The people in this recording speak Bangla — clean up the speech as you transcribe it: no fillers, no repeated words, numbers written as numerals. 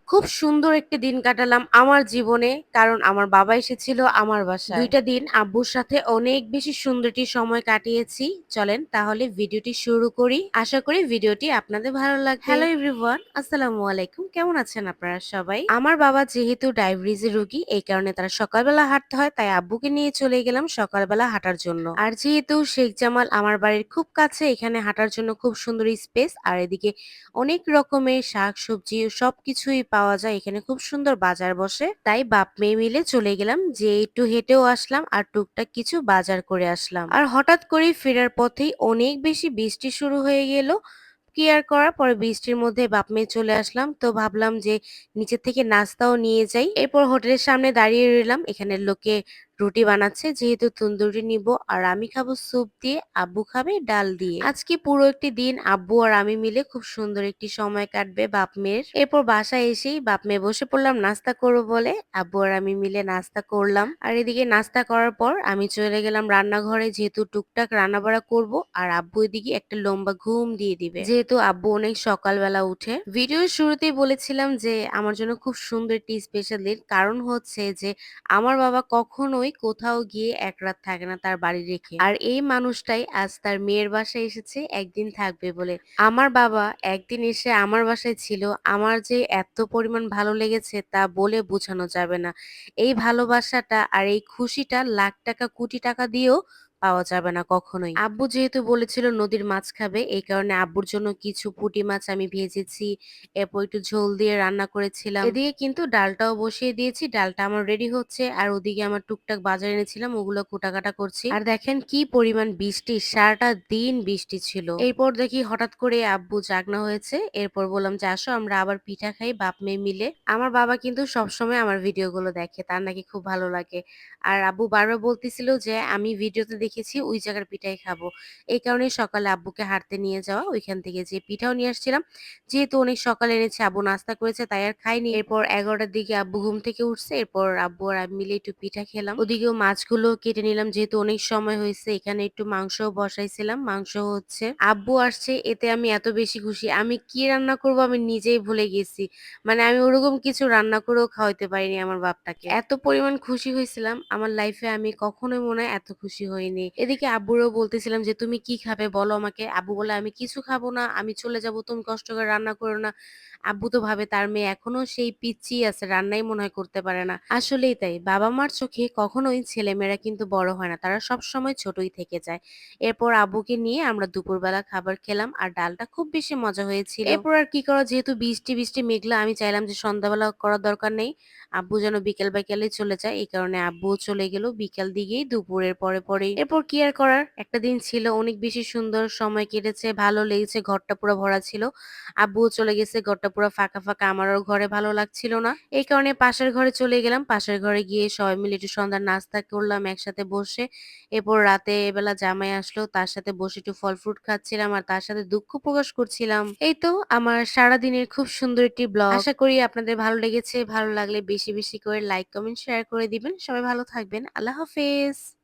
খুব সুন্দর একটি দিন কাটালাম আমার জীবনে। কারণ আমার বাবা এসেছিল আমার বাসায়। ২ টা দিন আব্বুর সাথে অনেক বেশি সুন্দর একটি সময় কাটিয়েছি। চলেন তাহলে ভিডিওটি শুরু করি। আশা করি ভিডিওটি আপনাদের ভালো লাগবে। হ্যালো এভরিওয়ান, আসসালামু আলাইকুম। কেমন আছেন আপনারা সবাই? আমার বাবা যেহেতু ডায়াবেটিসের রোগী, এই কারণে তারা সকালবেলা হাঁটতে হয়, তাই আব্বুকে নিয়ে চলে গেলাম সকালবেলা হাঁটার জন্য। আর যেহেতু শেখ জামাল আমার বাড়ির খুব কাছে, এখানে হাঁটার জন্য খুব সুন্দর স্পেস, আর এদিকে অনেক রকমের শাকসবজি সবকিছুই পাওয়া যায়। এখানে খুব সুন্দর বাজার বসে। তাই বাপ মেয়ে মিলে চলে গেলাম, যে একটু হেঁটেও আসলাম আর টুকটাক কিছু বাজার করে আসলাম। আর হঠাৎ করেই ফেরার পথেই অনেক বেশি বৃষ্টি শুরু হয়ে গেল। কি আর করার, পরে বৃষ্টির মধ্যে বাপ মেয়ে চলে আসলাম, তো ভাবলাম যে নিচের থেকে নাস্তাও নিয়ে যাই। এরপর হোটেলের সামনে দাঁড়িয়ে রইলাম। এখানে লোকে রুটি বানাচ্ছে, যেহেতু তন্দুরি নিব, আর আমি খাবো স্যুপ দিয়ে, আব্বু খাবে ডাল দিয়ে। আজকে পুরো একটি দিন আব্বু আর আমি মিলে খুব সুন্দর একটি সময় কাটবে বাপ মেয়ের। এরপর বাসায় এসেই বাপ মেয়ে বসে পড়লাম নাস্তা করবো বলে। আব্বু আর আমি মিলে নাস্তা করলাম। আর এদিকে নাস্তা করার পর আমি চলে গেলাম রান্নাঘরে, যেহেতু টুকটাক রান্না বাড়া করবো, আর আব্বু এদিকে একটা লম্বা ঘুম দিয়ে দিবে, যেহেতু আব্বু অনেক সকালবেলা উঠে। ভিডিওর শুরুতেই বলেছিলাম যে আমার জন্য খুব সুন্দর একটি স্পেশাল দিন, কারণ হচ্ছে যে আমার বাবা কখনোই কোথাও গিয়ে এক রাত থাকে না তার বাড়ি রেখে। আর এই মানুষটাই আজ তার মেয়ের বাসায় এসেছে একদিন থাকবে বলে। আমার বাবা একদিন এসে আমার বাসায় ছিল, আমার যে এত পরিমাণ ভালো লেগেছে তা বলে বোঝানো যাবে না। এই ভালোবাসাটা আর এই খুশিটা লাখ টাকা কোটি টাকা দিয়েও পাওয়া যাবে না কখনোই। আব্বু যেহেতু বলেছিল নদীর মাছ খাবে, এই কারণে আব্বুর জন্য কিছু পুঁটি মাছ আমি ভেজেছি, এরপর একটু ঝোল দিয়ে রান্না করেছিলাম। এদিকে কিন্তু ডালটাও বসিয়ে দিয়েছি, ডালটা আমার রেডি হচ্ছে। আর ওদিকে আমার টুকটাক বাজার এনেছিলাম, ওগুলো কুটাকাটা করছি। আর দেখেন কি পরিমাণ বৃষ্টি, সারাটা দিন বৃষ্টি ছিল। এরপর দেখি হঠাৎ করে আব্বু জাগনা হয়েছে। এরপর বললাম যে আসো আমরা আবার পিঠা খাই বাপ মেয়ে মিলে। আমার বাবা কিন্তু সবসময় আমার ভিডিওগুলো দেখে, তার নাকি খুব ভালো লাগে। আর আব্বু বারবার বলতেছিল যে আমি ভিডিওতে দেখেছি ওই জায়গার পিঠাই খাবো। এই কারণে সকালে আব্বুকে হাঁটতে নিয়ে যাওয়া, ওইখান থেকে যে পিঠাও নিয়ে আসছিলাম। যেহেতু অনেক সকালে এনেছে, আব্বু নাস্তা করেছে তাই আর খাইনি। এরপর 11টার দিকে আব্বু ঘুম থেকে উঠছে, এরপর আব্বু আর আমি মিলে একটু পিঠা খেলাম। ওদিকেও মাছগুলো কেটে নিলাম, যেহেতু অনেক সময় হয়েছে। এখানে একটু মাংসও বসাইছিলাম, মাংস হচ্ছে। আব্বু আসছে, এতে আমি এত বেশি খুশি। আমি কি রান্না করব আমি নিজেই ভুলে গেছি। মানে আমি ওরকম কিছু রান্না করেও খাওয়াইতে পারিনি আমার বাপটাকে। এত পরিমাণ খুশি হয়েছিলাম, আমার লাইফে আমি কখনোই মনে হয় এত খুশি হইনি। এদিকে আব্বুরও বলতেছিলাম যে তুমি কি খাবে বলো আমাকে। আব্বু বলে আমি কিছু খাবো না, আমি চলে যাব, তুমি কষ্ট করে রান্না করো না। আব্বু তো ভাবে তার মেয়ে এখনো সেই পিচ্চি আছে, রান্নাই মনে হয় করতে পারে না। আসলেই তাই, বাবা মার চোখে কখনোই ছেলেমেয়েরা কিন্তু বড় হয় না, তারা সব সময় ছোটই থেকে যায়। এরপর আব্বুকে নিয়ে আমরা দুপুরবেলা খাবার খেলাম, আর ডালটা খুব বেশি মজা হয়েছিল। এরপর আর কি করা, যেহেতু বৃষ্টি বৃষ্টি মেঘলা, আমি চাইলাম যে সন্ধ্যাবেলা করার দরকার নেই, আব্বু যেন বিকেল বিকেলে চলে যায়। এই কারণে আব্বুও চলে গেল বিকেল দিকেই, দুপুরের পরে পরেই। এরপর কি আর করার, একটা দিন ছিল, অনেক বেশি সুন্দর সময় কেটেছে, ভালো লেগেছে, ঘরটা পুরো ভরা ছিল। আব্বুও চলে গেছে, ঘরটা পুরো ফাঁকা ফাঁকা, আমারও ঘরে ভালো লাগছিল না। এই কারণে পাশের ঘরে চলে গেলাম। পাশের ঘরে গিয়ে সবাই মিলে একটু সন্ধ্যার নাস্তা করলাম একসাথে বসে। এরপর রাতে বেলা জামাই আসলো, তার সাথে বসে একটু ফল ফ্রুট খাচ্ছিলাম, আর তার সাথে দুঃখ প্রকাশ করছিলাম। এই তো আমার সারাদিনের খুব সুন্দর একটি ব্লগ। আশা করি আপনাদের ভালো লেগেছে। ভালো লাগলে বেশি বেশি করে লাইক কমেন্ট শেয়ার করে দিবেন। সবাই ভালো থাকবেন। আল্লাহ হাফেজ।